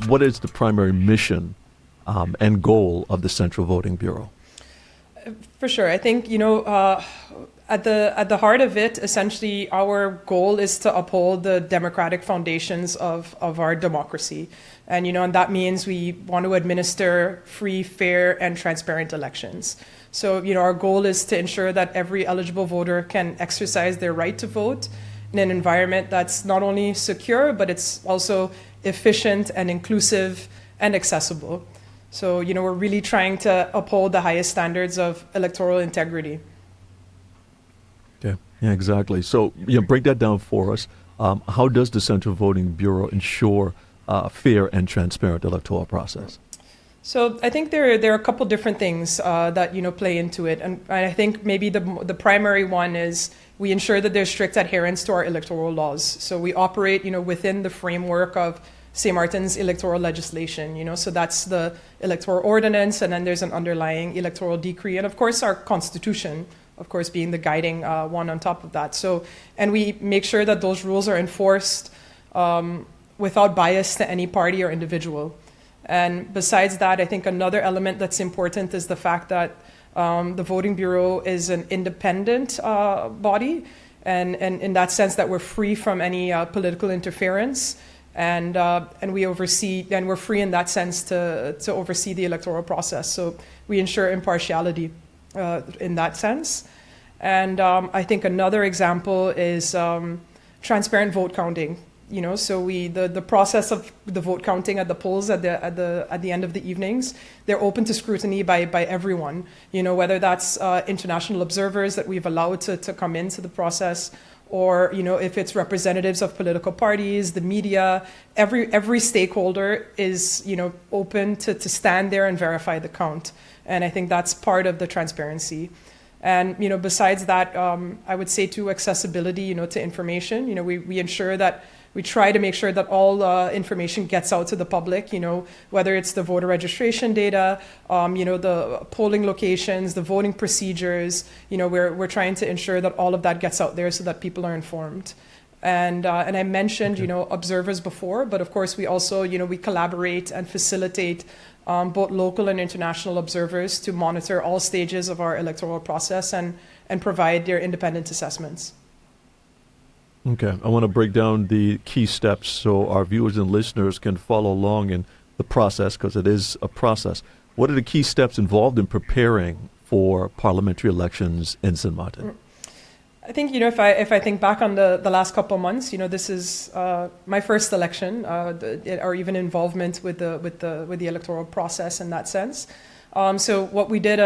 what is the primary mission and goal of the Central Voting Bureau? For sure. I think, at the heart of it, essentially, our goal is to uphold the democratic foundations of our democracy. And that means we want to administer free, fair, and transparent elections. So, our goal is to ensure that every eligible voter can exercise their right to vote in an environment that's not only secure, but it's also efficient and inclusive and accessible. So, we're really trying to uphold the highest standards of electoral integrity. Yeah, exactly. So, break that down for us. How does the Central Voting Bureau ensure a fair and transparent electoral process? So I think there are a couple different things that play into it, and I think maybe the primary one is we ensure that there's strict adherence to our electoral laws. So we operate within the framework of St. Martin's electoral legislation. So that's the electoral ordinance, and then there's an underlying electoral decree, and of course our constitution, of course, being the guiding one on top of that. So, and we make sure that those rules are enforced without bias to any party or individual. And besides that, I think another element that's important is the fact that the Voting Bureau is an independent body, and in that sense that we're free from any political interference, and we oversee, and we're free in that sense to oversee the electoral process. So we ensure impartiality in that sense. And I think another example is transparent vote counting. So the process of the vote counting at the polls at the end of the evenings, they're open to scrutiny by everyone. Whether that's international observers that we've allowed to come into the process, or if it's representatives of political parties, the media, every stakeholder is open to stand there and verify the count. And I think that's part of the transparency. And besides that, I would say to accessibility, to information. We ensure that we try to make sure that all information gets out to the public. Whether it's the voter registration data, the polling locations, the voting procedures. We're trying to ensure that all of that gets out there so that people are informed. And I mentioned observers before, but of course we also we collaborate and facilitate both local and international observers to monitor all stages of our electoral process and provide their independent assessments. Okay, I want to break down the key steps so our viewers and listeners can follow along in the process, because it is a process. What are the key steps involved in preparing for parliamentary elections in St. Martin? I think if I think back on the last couple of months, this is my first election, or even involvement with the electoral process in that sense. So what we did,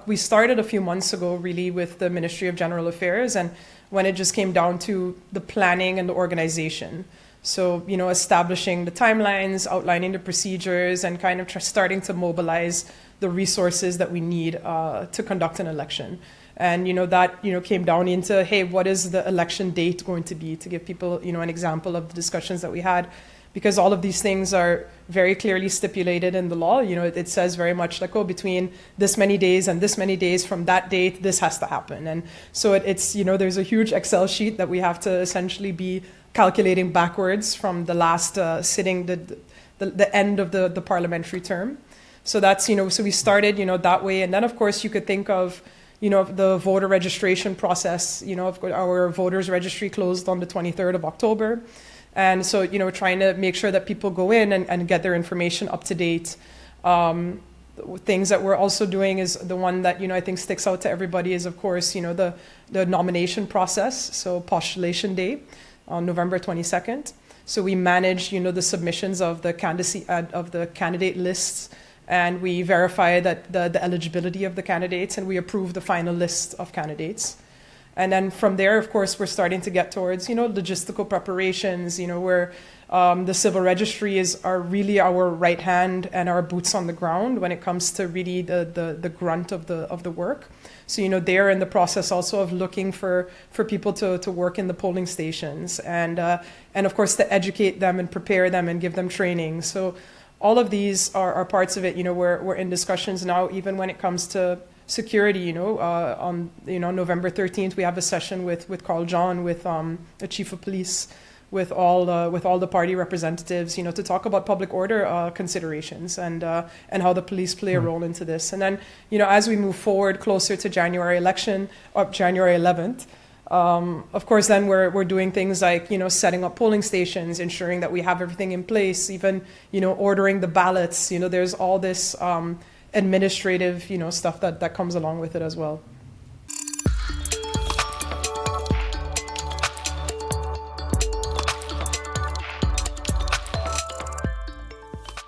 we started a few months ago, really, with the Ministry of General Affairs, and when it just came down to the planning and the organization. So establishing the timelines, outlining the procedures, and kind of starting to mobilize the resources that we need to conduct an election. And that came down into, hey, what is the election date going to be, to give people an example of the discussions that we had, because all of these things are very clearly stipulated in the law. It says very much like, between this many days and this many days from that date, this has to happen. And so it's there's a huge Excel sheet that we have to essentially be calculating backwards from the last sitting, the end of the parliamentary term. So that's so we started that way, and then of course you could think of the voter registration process. Our voters registry closed on the 23rd of October. And so, trying to make sure that people go in and get their information up to date. Things that we're also doing is the one that, I think sticks out to everybody is, of course, the nomination process. So postulation day on November 22nd. So we manage, the submissions of the candidate lists, and we verify that the eligibility of the candidates, and we approve the final list of candidates. And then from there, of course, we're starting to get towards, logistical preparations, where the civil registry are really our right hand and our boots on the ground when it comes to really the grunt of the work. So, they're in the process also of looking for people to work in the polling stations, and of course to educate them and prepare them and give them training. So all of these are parts of it. We're in discussions now, even when it comes to security. On November 13th, we have a session with Carl John, with the chief of police, with all the party representatives, to talk about public order considerations and how the police play a role into this. And then, as we move forward closer to January election, or January 11th, of course, then we're doing things like, setting up polling stations, ensuring that we have everything in place, even, ordering the ballots. There's all this administrative, stuff that comes along with it as well.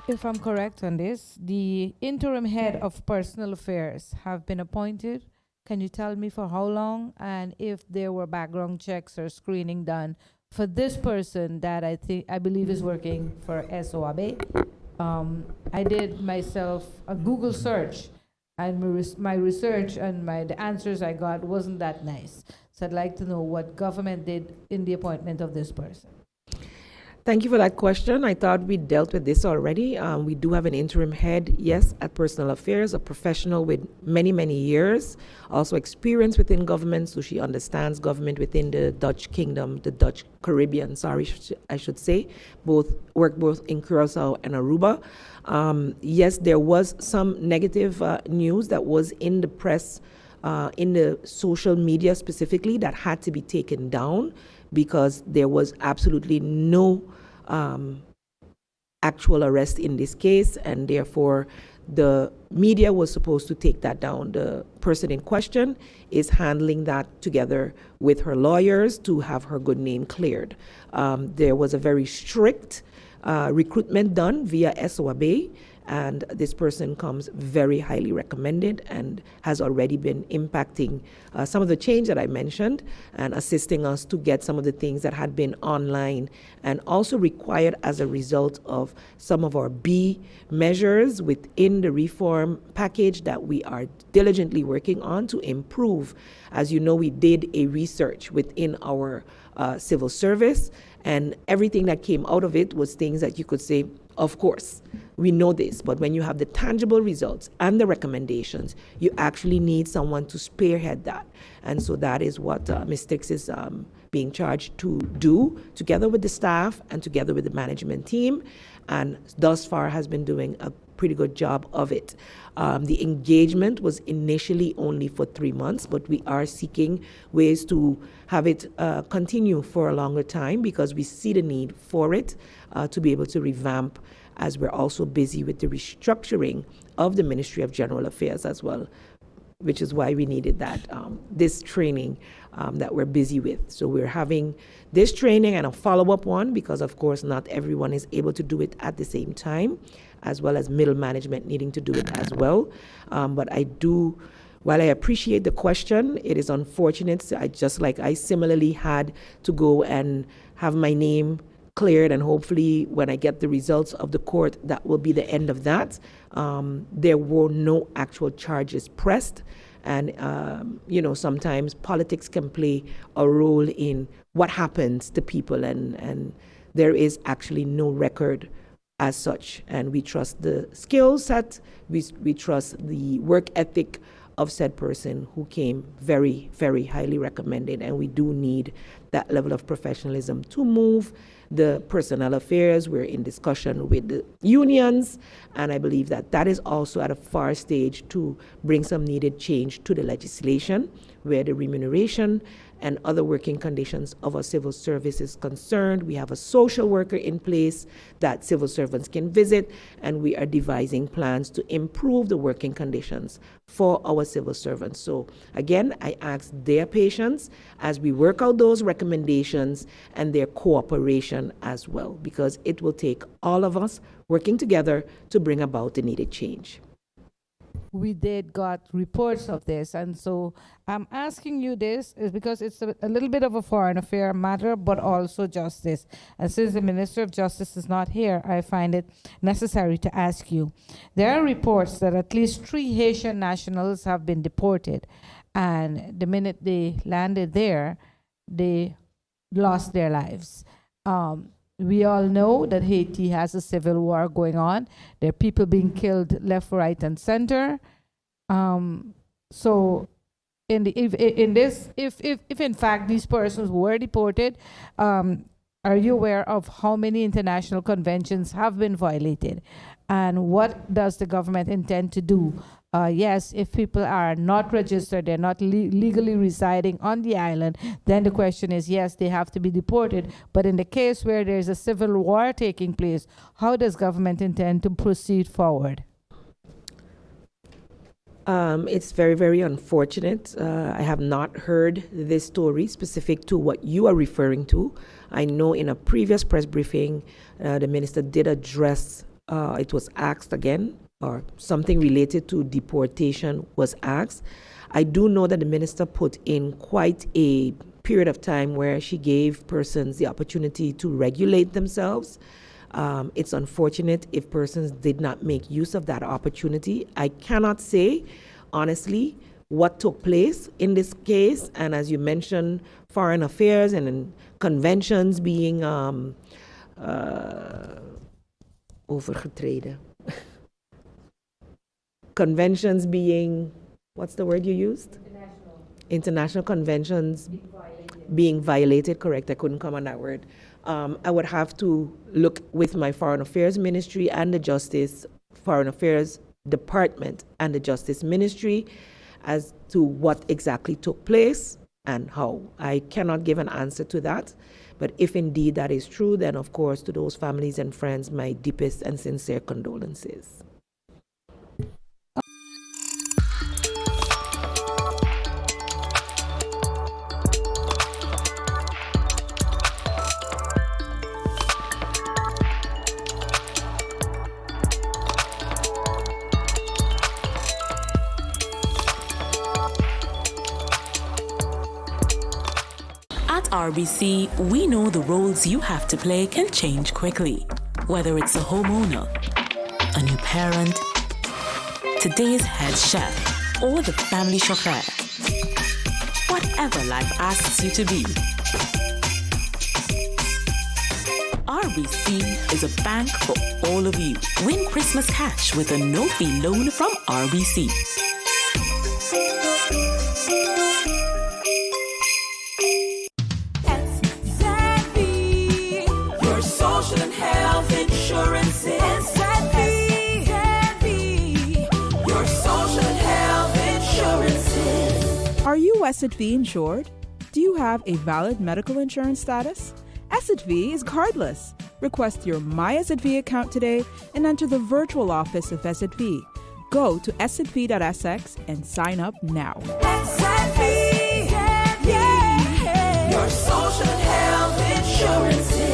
If I'm correct on this, the interim head of personal affairs have been appointed. Can you tell me for how long, and if there were background checks or screening done for this person that I believe is working for SOAB? I did myself a Google search, and my research and the answers I got wasn't that nice. So I'd like to know what government did in the appointment of this person. Thank you for that question. I thought we dealt with this already. We do have an interim head, yes, at Personal Affairs, a professional with many, many years, also experience within government, so she understands government within the Dutch Kingdom, the Dutch Caribbean, I should say, both in Curacao and Aruba. Yes, there was some negative news that was in the press, in the social media specifically, that had to be taken down because there was absolutely no actual arrest in this case, and therefore the media was supposed to take that down. The person in question is handling that together with her lawyers to have her good name cleared. There was a very strict recruitment done via SOAB, and this person comes very highly recommended and has already been impacting some of the change that I mentioned and assisting us to get some of the things that had been online and also required as a result of some of our B measures within the reform package that we are diligently working on to improve. As you know, we did a research within our civil service, and everything that came out of it was things that you could say, of course, we know this, but when you have the tangible results and the recommendations, you actually need someone to spearhead that. And so that is what Ms. Stix is being charged to do, together with the staff and together with the management team, and thus far has been doing a pretty good job of it. The engagement was initially only for 3 months, but we are seeking ways to have it continue for a longer time because we see the need for it to be able to revamp, as we're also busy with the restructuring of the Ministry of General Affairs as well, which is why we needed that this training that we're busy with. So we're having this training and a follow-up one because, of course, not everyone is able to do it at the same time, as well as middle management needing to do it as well. But I do, while I appreciate the question, it is unfortunate. I similarly had to go and have my name cleared, and hopefully when I get the results of the court, that will be the end of that. There were no actual charges pressed. And, sometimes politics can play a role in what happens to people, and there is actually no record as such. And we trust the skill set, we trust the work ethic of said person who came very, very highly recommended. And we do need that level of professionalism to move the personnel affairs. We're in discussion with the unions, and I believe that that is also at a far stage to bring some needed change to the legislation, where the remuneration and other working conditions of our civil service is concerned. We have a social worker in place that civil servants can visit, and we are devising plans to improve the working conditions for our civil servants. So again, I ask their patience as we work out those recommendations and their cooperation as well, because it will take all of us working together to bring about the needed change. We did got reports of this, and so I'm asking you this is because it's a little bit of a foreign affair matter, but also justice. And since the Minister of Justice is not here, I find it necessary to ask you. There are reports that at least 3 Haitian nationals have been deported, and the minute they landed there, they lost their lives. We all know that Haiti has a civil war going on. There are people being killed left, right, and center. So, if in fact these persons were deported, are you aware of how many international conventions have been violated? And what does the government intend to do? Yes, if people are not registered, they're not legally residing on the island, then the question is yes, they have to be deported. But in the case where there's a civil war taking place, how does government intend to proceed forward? It's very, very unfortunate. I have not heard this story specific to what you are referring to. I know in a previous press briefing, the minister did address, it was asked again, or something related to deportation was asked. I do know that the minister put in quite a period of time where she gave persons the opportunity to regulate themselves. It's unfortunate if persons did not make use of that opportunity. I cannot say, honestly, what took place in this case. And as you mentioned, foreign affairs and conventions being overgetreden. Conventions being, what's the word you used? International conventions being violated, correct. I couldn't come on that word. I would have to look with my Foreign Affairs Ministry and the Foreign Affairs Department and the Justice Ministry as to what exactly took place and how. I cannot give an answer to that. But if indeed that is true, then of course to those families and friends, my deepest and sincere condolences. At RBC, we know the roles you have to play can change quickly. Whether it's a homeowner, a new parent, today's head chef, or the family chauffeur. Whatever life asks you to be. RBC is a bank for all of you. Win Christmas cash with a no-fee loan from RBC. Your social and health insurances. Your social and health insurances. Are you SXM insured? Do you have a valid medical insurance status? SXM is cardless. Request your My SXM account today and enter the virtual office of SXM. Go to sxv.sx and sign up now. Your social and health insurances.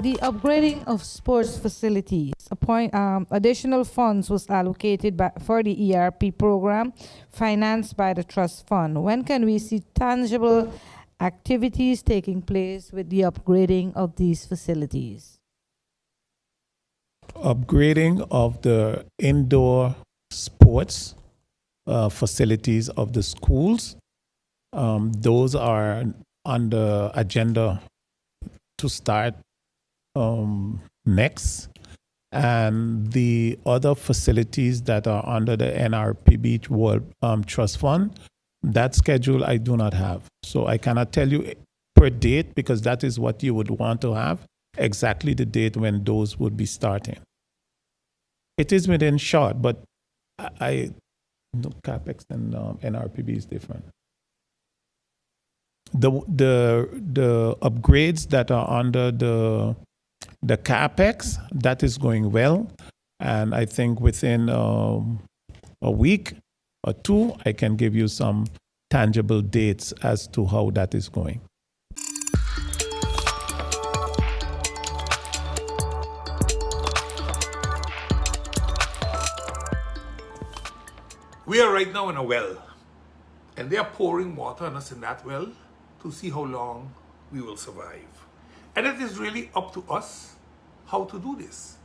The upgrading of sports facilities. Additional funds was allocated for the ERP program financed by the trust fund. When can we see tangible activities taking place with the upgrading of these facilities? Upgrading of the indoor sports facilities of the schools. Those are on the agenda to start next. And the other facilities that are under the NRPB World Trust Fund, that schedule I do not have. So I cannot tell you per date, because that is what you would want to have, exactly the date when those would be starting. It is within short, but I no, CapEx and NRPB is different. The upgrades that are under the CapEx, that is going well, and I think within a week or two, I can give you some tangible dates as to how that is going. We are right now in a well, and they are pouring water on us in that well to see how long we will survive. And it is really up to us how to do this.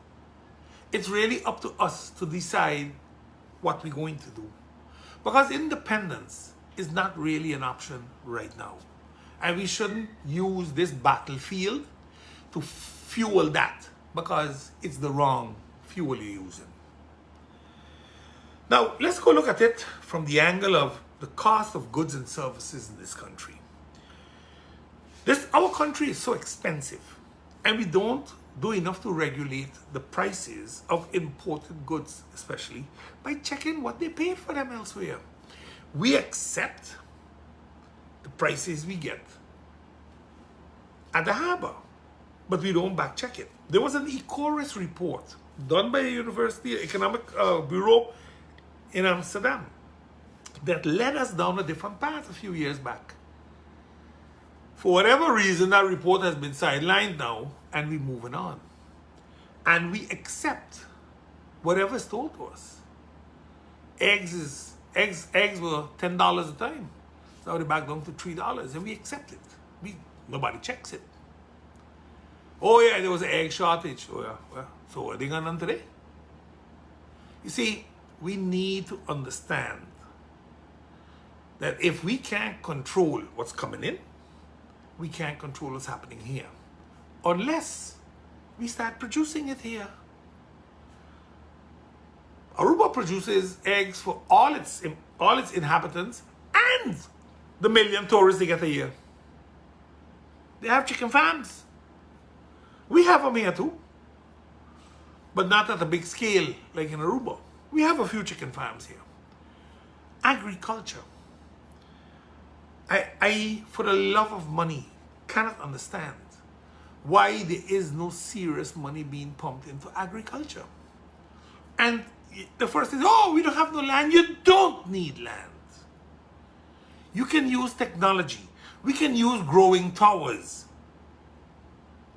It's really up to us to decide what we're going to do. Because independence is not really an option right now. And we shouldn't use this battlefield to fuel that, because it's the wrong fuel you're using. Now, let's go look at it from the angle of the cost of goods and services in this country. Our country is so expensive, and we don't do enough to regulate the prices of imported goods, especially by checking what they pay for them elsewhere. We accept the prices we get at the harbor, but we don't back check it. There was an Ecoris report done by the University Economic Bureau in Amsterdam that led us down a different path a few years back. For whatever reason, that report has been sidelined now, and we're moving on. And we accept whatever is told to us. Eggs were $10 a time. Now they're back down to $3, and we accept it. Nobody checks it. Oh yeah, there was an egg shortage. Oh yeah, well, so what are they gonna do today? You see, we need to understand that if we can't control what's coming in, we can't control what's happening here. Unless we start producing it here. Aruba produces eggs for all its inhabitants and the million tourists they get a year. They have chicken farms. We have them here too, but not at a big scale like in Aruba. We have a few chicken farms here. Agriculture. I, for the love of money, cannot understand why there is no serious money being pumped into agriculture. And the first is, oh, we don't have no land. You don't need land. You can use technology. We can use growing towers.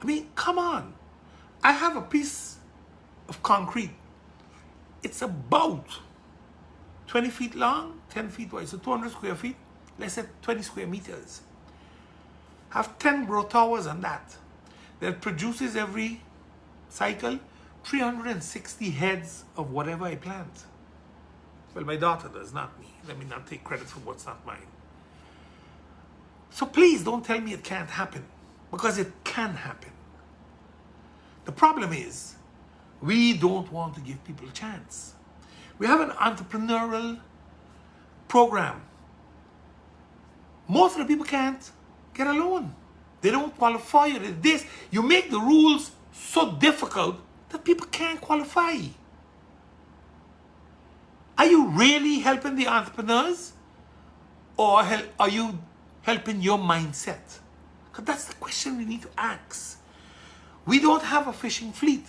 I mean, come on. I have a piece of concrete. It's about 20 feet long, 10 feet wide, so 200 square feet. Let's say 20 square meters. Have 10 grow towers on that. That produces every cycle 360 heads of whatever I plant. Well, my daughter does, not me. Let me not take credit for what's not mine. So please don't tell me it can't happen, because it can happen. The problem is, we don't want to give people a chance. We have an entrepreneurial program. Most of the people can't get a loan. They don't qualify. You make the rules so difficult that people can't qualify. Are you really helping the entrepreneurs, or are you helping your mindset? Because that's the question we need to ask. We don't have a fishing fleet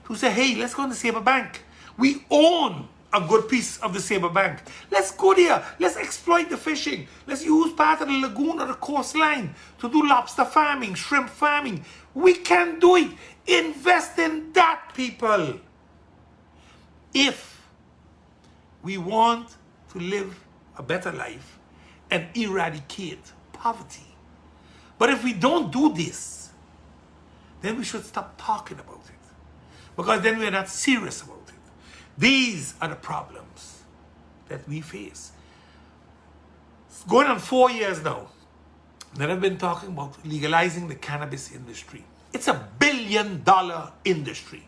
to say, hey, let's go on the Sabre Bank. We own a good piece of the Sabre Bank. Let's go there. Let's exploit the fishing. Let's use part of the lagoon or the coastline to do lobster farming, shrimp farming. We can do it. Invest in that, people. If we want to live a better life and eradicate poverty. But if we don't do this, then we should stop talking about it, because then we're not serious about it. These are the problems that we face. It's going on 4 years now that I've been talking about legalizing the cannabis industry. It's $1 billion industry.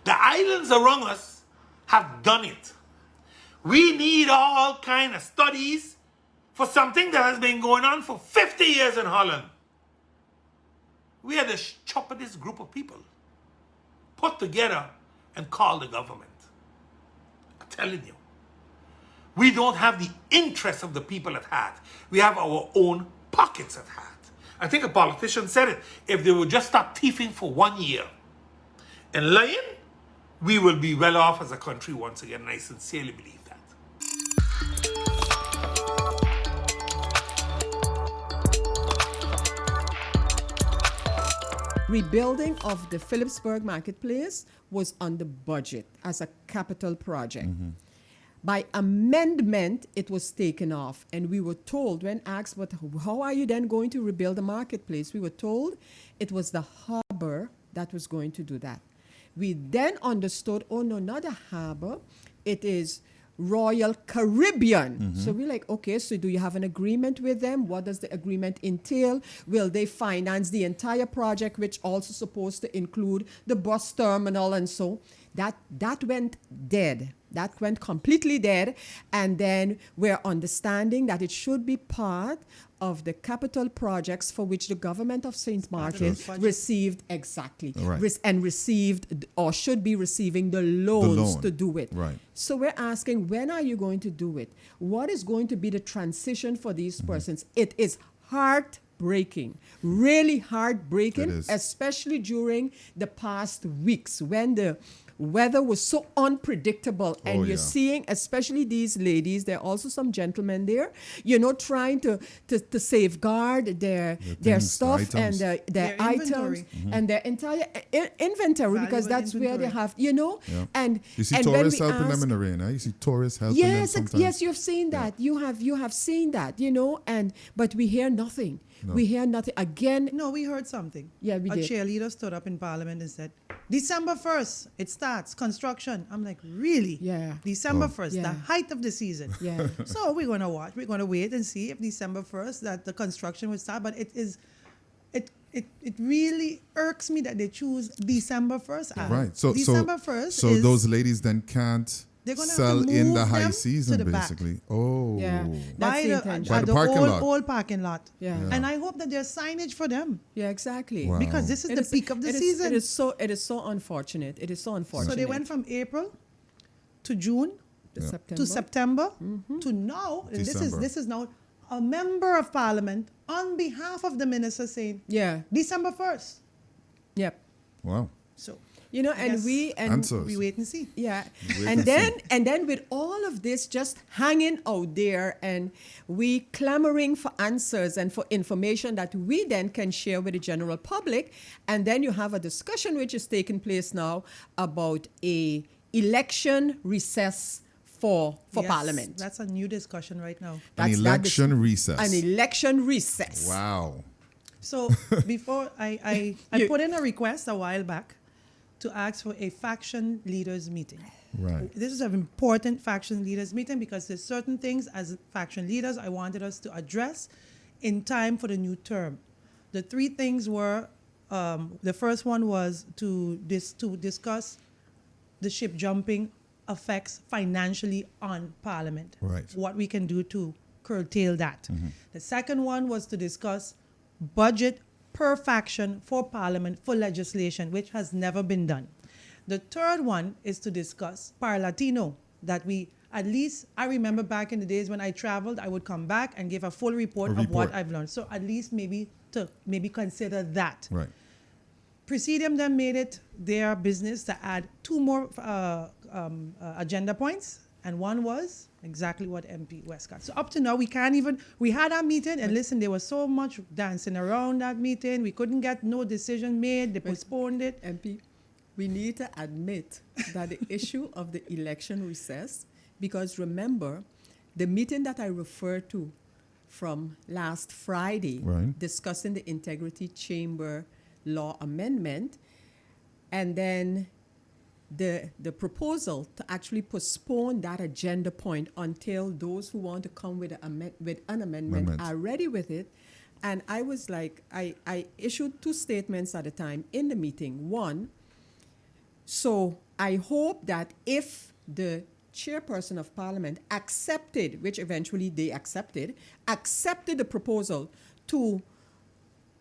The islands around us have done it. We need all kind of studies for something that has been going on for 50 years in Holland. We are the stupidest group of people put together and call the government. I'm telling you. We don't have the interests of the people at heart. We have our own pockets at heart. I think a politician said it. If they would just stop thieving for 1 year and lying, we will be well off as a country once again. And I sincerely believe that. Rebuilding of the Phillipsburg Marketplace was on the budget as a capital project. By amendment, it was taken off. And we were told, when asked, but how are you then going to rebuild the marketplace? We were told it was the harbor that was going to do that. We then understood, oh no, not a harbor. It is Royal Caribbean. So we're like, okay, so do you have an agreement with them? What does the agreement entail? Will they finance the entire project, which also supposed to include the bus terminal and so? That went dead. That went completely dead. And then we're understanding that it should be part of the capital projects for which the government of St. Martin received and received or should be receiving the loans to do it. Right. So we're asking, when are you going to do it? What is going to be the transition for these persons? It is heartbreaking, really heartbreaking, especially during the past weeks when the weather was so unpredictable, and you're seeing, especially these ladies, there are also some gentlemen there, trying to safeguard their stuff and their items and their entire inventory, because that's where they have, and you see and tourists helping them in the rain, you see tourists helping them sometimes. Yes, you've seen that. You have seen that, but we hear nothing. No. We hear nothing again. No, we heard something. Yeah, we a did. cheerleader stood up in Parliament and said, December 1st, it starts construction. I'm like, really? Yeah. December 1st, Yeah. the height of the season. Yeah. So we're going to watch. We're going to wait and see if December 1st that the construction will start. But it really irks me that they choose December 1st. Right. So December 1st So is, those ladies then can't they're gonna have sell to in move the high them season, to the back. basically. Oh. Yeah. by That's the the, intention. By at the the parking old, lot. old parking lot. Yeah. And I hope that there's signage for them. Yeah, exactly. Wow. Because this is the peak of the season. It is so unfortunate. It is so unfortunate. So they went from April to June September. to September to now. And December. this is now a member of Parliament on behalf of the minister saying Yeah. December 1st. Yep. Wow. So And Yes. Answers. we wait and see. Yeah. Wait And and then with all of this just hanging out there, and we clamoring for answers and for information that we then can share with the general public, and then you have a discussion which is taking place now about a election recess for Yes, Parliament. That's a new discussion right now. An That's election recess. An election recess. Wow. So before I put in a request a while back to ask for a faction leaders meeting. Right. This is an important faction leaders meeting because there's certain things as faction leaders I wanted us to address in time for the new term. The three things were, the first one was to discuss the ship jumping effects financially on Parliament. Right. What we can do to curtail that. The second one was to discuss budget per faction for Parliament for legislation, which has never been done. The third one is to discuss Parlatino, that we, at least, I remember back in the days when I traveled, I would come back and give a full report of what I've learned. So at least maybe consider that. Right. Presidium then made it their business to add two more agenda points, and one was exactly what MP West got. So up to now, we had our meeting, and listen, there was so much dancing around that meeting. We couldn't get no decision made. They postponed it. MP, we need to admit that the issue of the election recess, because remember, the meeting that I referred to from last Friday, Right. discussing the Integrity Chamber law amendment, and then the proposal to actually postpone that agenda point until those who want to come with an amendment are ready with it. And I was like, I issued two statements at a time in the meeting. One, so I hope that if the chairperson of Parliament accepted, which eventually they accepted the proposal to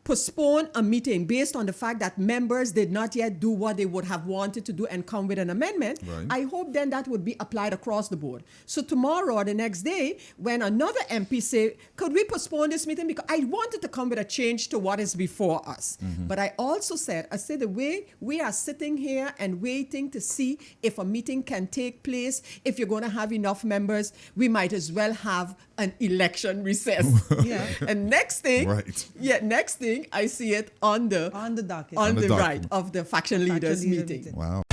postpone a meeting based on the fact that members did not yet do what they would have wanted to do and come with an amendment, Right. I hope then that would be applied across the board. So tomorrow or the next day, when another MP say, could we postpone this meeting? Because I wanted to come with a change to what is before us. But I also said, the way we are sitting here and waiting to see if a meeting can take place, if you're going to have enough members, we might as well have an election recess. Yeah. And next thing, Right. I see it on the docket. on On the the docket. right of the faction leaders leader meeting. meeting. Wow.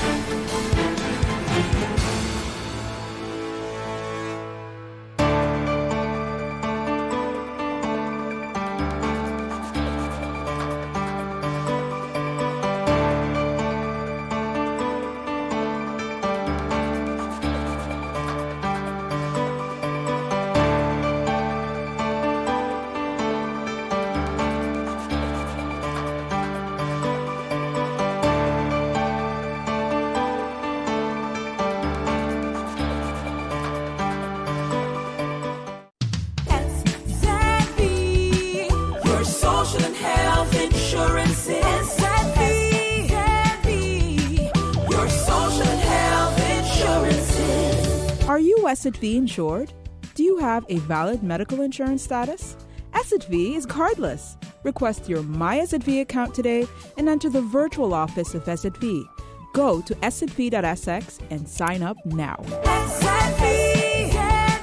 you SZV insured? Do you have a valid medical insurance status? SZV is cardless. Request your My SZV account today and enter the virtual office of SZV. Go to szv.sx and sign up now. SZV,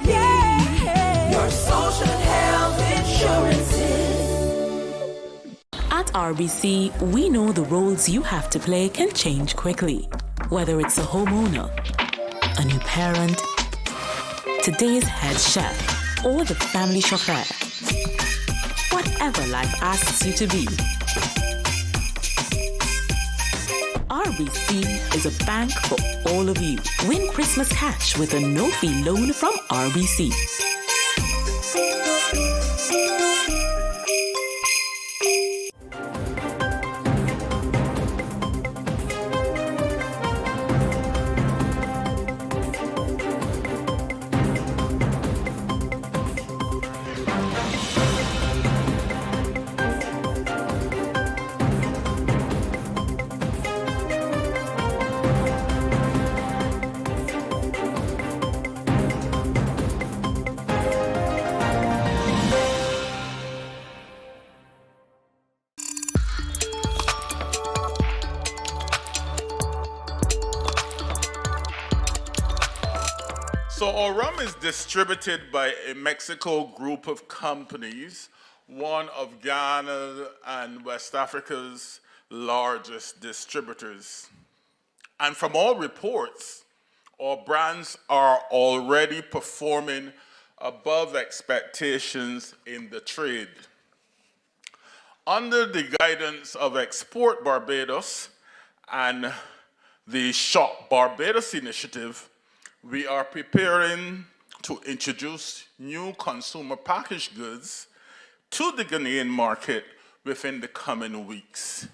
yeah. Your social and health insurances. At RBC, we know the roles you have to play can change quickly. Whether it's a homeowner, a new parent, today's head chef, or the family chauffeur. Whatever life asks you to be. RBC is a bank for all of you. Win Christmas cash with a no-fee loan from RBC. So our rum is distributed by a Mexico group of companies, one of Ghana and West Africa's largest distributors. And from all reports, our brands are already performing above expectations in the trade. Under the guidance of Export Barbados and the Shop Barbados initiative, we are preparing to introduce new consumer packaged goods to the Ghanaian market within the coming weeks.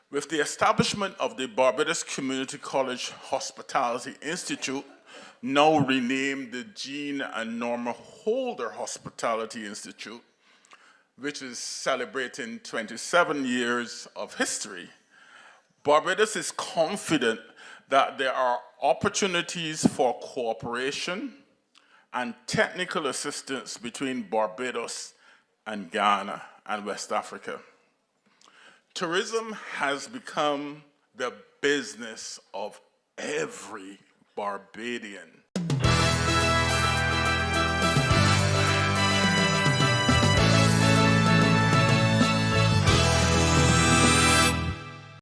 With the establishment of the Barbados Community College Hospitality Institute, now renamed the Jean and Norma Holder Hospitality Institute, which is celebrating 27 years of history, Barbados is confident that there are opportunities for cooperation and technical assistance between Barbados and Ghana and West Africa. Tourism has become the business of every Barbadian.